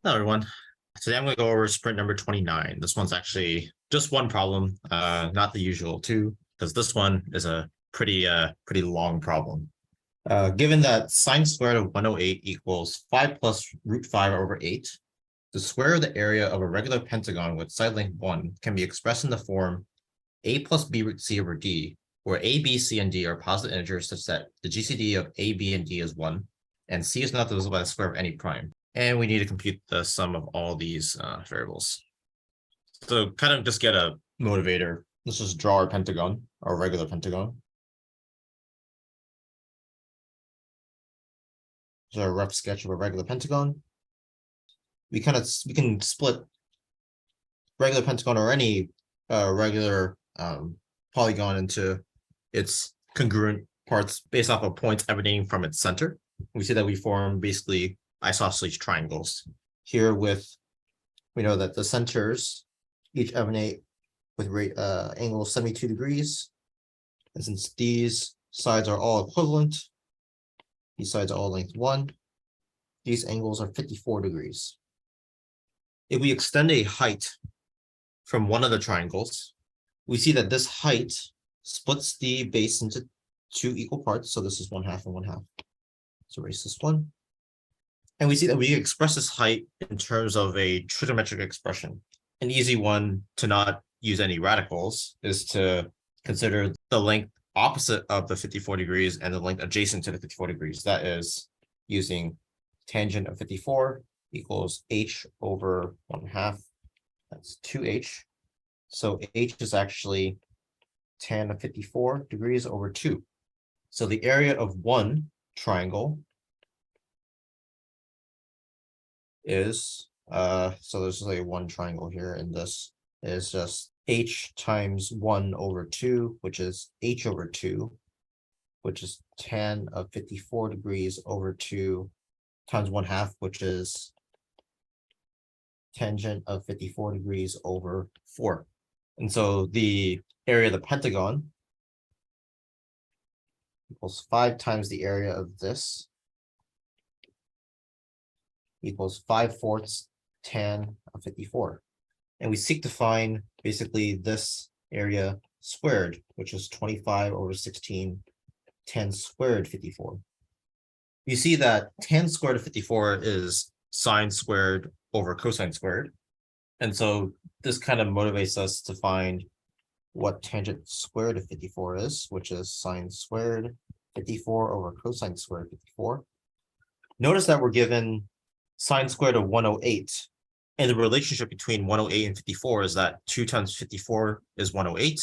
Hello, everyone. Today I'm going to go over sprint number 29. This one's actually just one problem, not the usual two, because this one is a pretty long problem. Given that sine squared of 108 equals 5 plus root 5 over 8, the square of the area of a regular pentagon with side length 1 can be expressed in the form a plus b root c over d, where a, b, c, and d are positive integers such that the GCD of a, b, and d is 1, and c is not divisible by the square of any prime. And we need to compute the sum of all these variables. So kind of just get a motivator. Let's just draw our pentagon, our regular pentagon. Here's our rough sketch of a regular pentagon. We can split regular pentagon or any regular polygon into its congruent parts based off of points emanating from its center. We see that we form basically isosceles triangles. Here we know that the centers each emanate with angles 72 degrees. And since these sides are all equivalent, these sides are all length 1, these angles are 54 degrees. If we extend a height from one of the triangles, we see that this height splits the base into two equal parts. So this is 1/2 and 1/2. So erase this one. And we see that we express this height in terms of a trigonometric expression. An easy one to not use any radicals is to consider the length opposite of the 54 degrees and the length adjacent to the 54 degrees. That is using tangent of 54 equals h over 1/2. That's 2h. So h is actually tan of 54 degrees over 2. So the area of one triangle is, so there's like one triangle here, and this is just h times 1 over 2, which is h over 2, which is tan of 54 degrees over 2 times 1/2, which is tangent of 54 degrees over 4. And so the area of the pentagon equals 5 times the area of this equals 5/4 tan of 54. And we seek to find basically this area squared, which is 25 over 16 tan squared 54. You see that tan squared of 54 is sine squared over cosine squared. And so this kind of motivates us to find what tangent squared of 54 is, which is sine squared 54 over cosine squared 54. Notice that we're given sine squared of 108. And the relationship between 108 and 54 is that 2 times 54 is 108.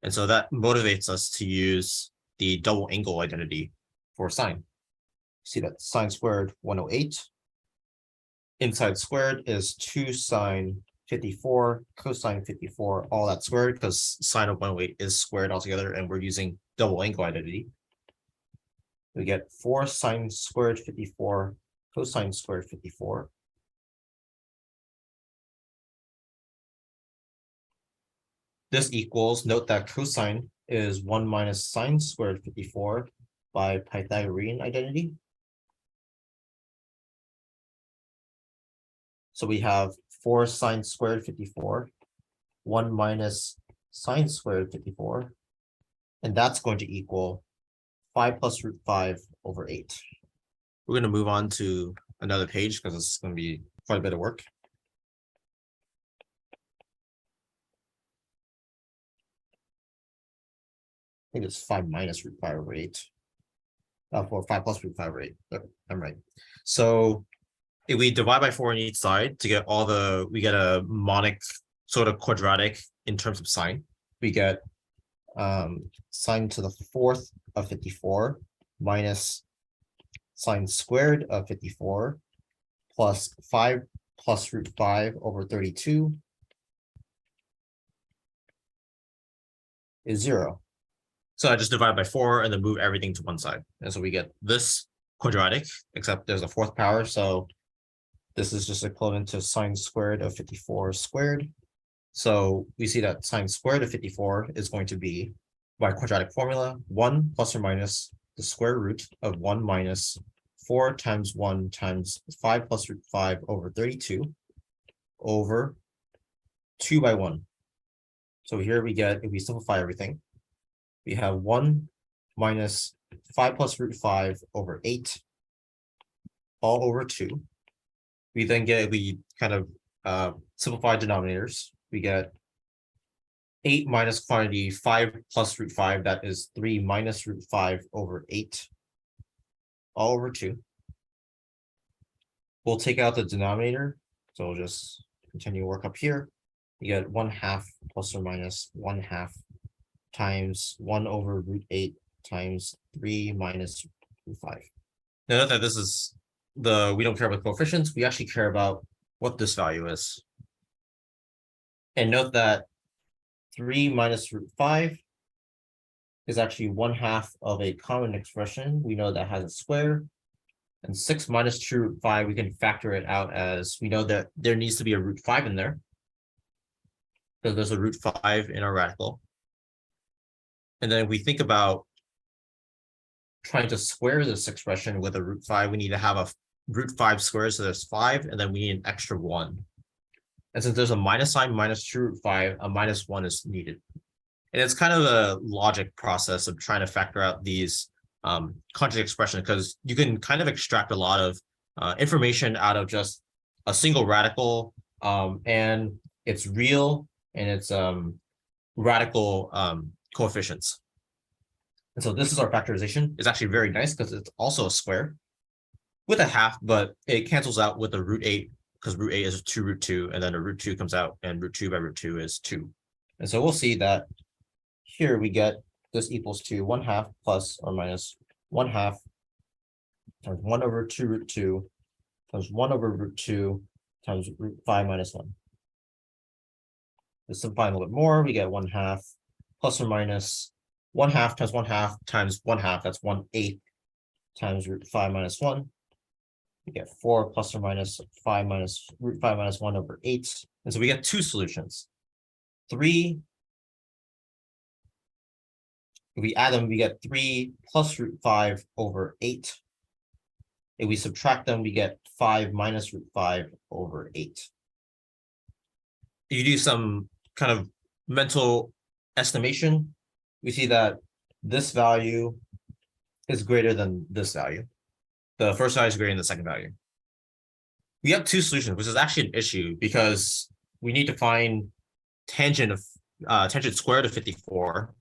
And so that motivates us to use the double angle identity for sine. See that sine squared 108. Inside squared is 2 sine 54, cosine 54, all that squared, because sine of 108 is squared altogether, and we're using double angle identity. We get 4 sine squared 54, cosine squared 54. This equals, note that cosine is 1 minus sine squared 54 by Pythagorean identity. So we have 4 sine squared 54, 1 minus sine squared 54, and that's going to equal 5 plus root 5 over 8. We're going to move on to another page because it's going to be quite a bit of work. I think it's 5 minus root 5 over 8. For 5 plus root 5 over 8. Yep, I'm right. So if we divide by 4 on each side to get we get a monic sort of quadratic in terms of sine. We get sine to the 4th of 54 minus sine squared of 54 plus 5 plus root 5 over 32 is 0. So I just divide by 4 and then move everything to one side. And so we get this quadratic, except there's a 4th power. So this is just equivalent to sine squared of 54 squared. So we see that sine squared of 54 is going to be, by quadratic formula, 1 plus or minus the square root of 1 minus 4 times 1 times 5 plus root 5 over 32 over 2 by 1. So here we get, if we simplify everything, we have 1 minus 5 plus root 5 over 8 all over 2. We then get, we kind of simplify denominators. We get 8 minus quantity 5 plus root 5, that is 3 minus root 5 over 8 all over 2. We'll take out the denominator, so we'll just continue work up here. You get 1/2 plus or minus 1/2 times 1 over root 8 times 3 minus root 5. Now note that this is we don't care about coefficients, we actually care about what this value is. And note that 3 minus root 5 is actually 1/2 of a common expression. We know that has a square. And 6 minus 2 root 5, we can factor it out as we know that there needs to be a root 5 in there. So there's a root 5 in our radical. And then if we think about trying to square this expression with a root 5, we need to have a root 5 squared, so there's 5, and then we need an extra 1. And since there's a minus sign minus 2 root 5, a minus 1 is needed. And it's kind of a logic process of trying to factor out these conjugate expression, because you can kind of extract a lot of information out of just a single radical, and its real and its radical coefficients. And so this is our factorization. It's actually very nice because it's also a square with a half, but it cancels out with the root 8 because root 8 is 2 root 2, and then a root 2 comes out, and root 2 by root 2 is 2. And so we'll see that here we get this equals to 1/2 plus or minus 1/2 times 1 over 2 root 2 times 1 over root 2 times root 5 minus 1. Let's simplify a little bit more. We get 1/2 plus or minus 1/2 times 1/2 times 1/2. That's 1/8 times root 5 minus 1. We get 4 plus or minus 5 minus root 5 minus 1 over 8. And so we get two solutions. 3. If we add them, we get 3 plus root 5 over 8. If we subtract them, we get 5 minus root 5 over 8. If you do some kind of mental estimation, we see that this value is greater than this value. The first value is greater than the second value. We have two solutions, which is actually an issue because we need to find tangent squared of 54.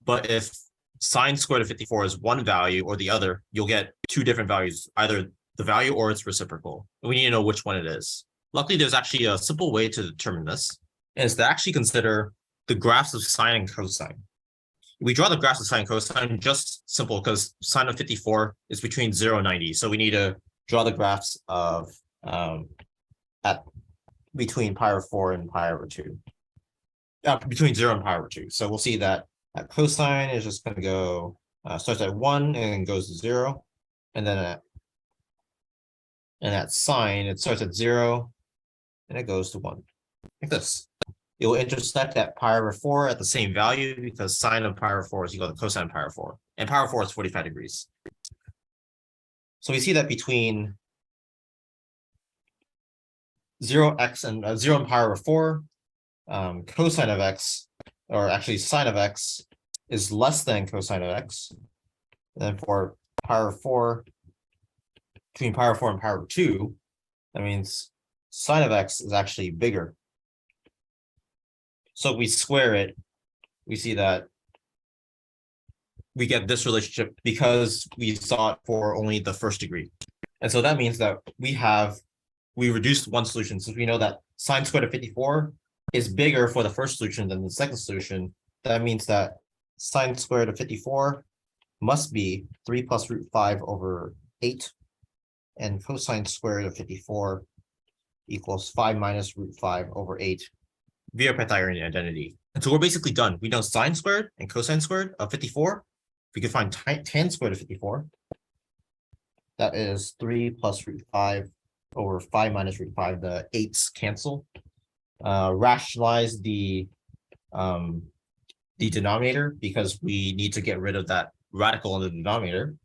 But if sine squared of 54 is one value or the other, you'll get two different values, either the value or its reciprocal. And we need to know which one it is. Luckily, there's actually a simple way to determine this, and it's to actually consider the graphs of sine and cosine. We draw the graphs of sine and cosine just simple because sine of 54 is between 0 and 90. So we need to draw the graphs of at between pi over 4 and pi over 2. Between 0 and pi over 2. So we'll see that cosine is just going to go starts at 1 and goes to 0, and then at sine it starts at 0 and it goes to 1, like this. It will intersect at pi over 4 at the same value because sine of pi over 4 is equal to cosine of pi over 4, and pi over 4 is 45 degrees. So we see that between 0x and 0 and pi over 4, cosine of x, or actually sine of x, is less than cosine of x. And then for pi over 4, between pi over 4 and pi over 2, that means sine of x is actually bigger. So if we square it, we see that we get this relationship because we saw it for only the first degree. And so that means that we reduced one solution. Since we know that sine squared of 54 is bigger for the first solution than the second solution, that means that sine squared of 54 must be 3 plus root 5 over 8, and cosine squared of 54 equals 5 minus root 5 over 8 via Pythagorean identity. And so we're basically done. We know sine squared and cosine squared of 54. We can find tan squared of 54. That is 3 plus root 5 over 5 minus root 5. The 8s cancel. Rationalize the denominator because we need to get rid of that radical in the denominator.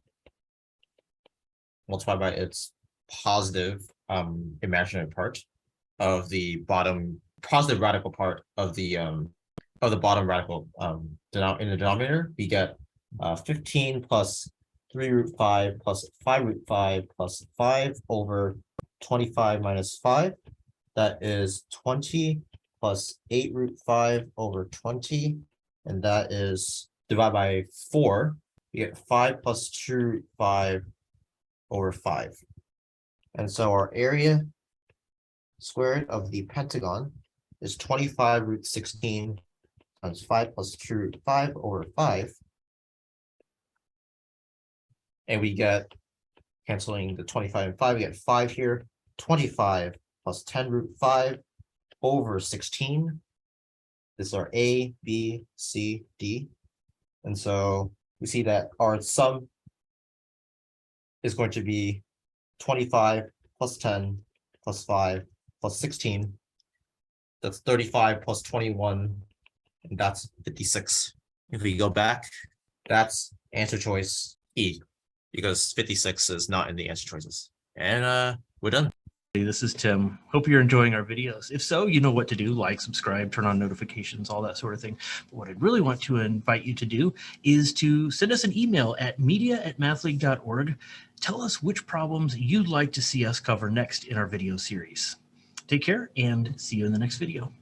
multiplied by its positive imaginary part of the bottom positive radical part of the bottom radical in the denominator, we get 15 plus 3 root 5 plus 5 root 5 plus 5 over 25 minus 5. That is 20 plus 8 root 5 over 20. And that is divided by 4. We get 5 plus 2 root 5 over 5. And so our area squared of the pentagon is 25 root 16 times 5 plus 2 root 5 over 5. And we get, canceling the 25 and 5, we get 5 here. 25 plus 10 root 5 over 16. This is our A, B, C, D. And so we see that our sum is going to be 25 plus 10 plus 5 plus 16. That's 35 plus 21, and that's 56. If we go back, that's answer choice E, because 56 is not in the answer choices. And we're done. This is Tim. Hope you're enjoying our videos. If so, you know what to do: like, subscribe, turn on notifications, all that sort of thing. But what I'd really want to invite you to do is to send us an email at media@mathleague.org. Tell us which problems you'd like to see us cover next in our video series. Take care and see you in the next video.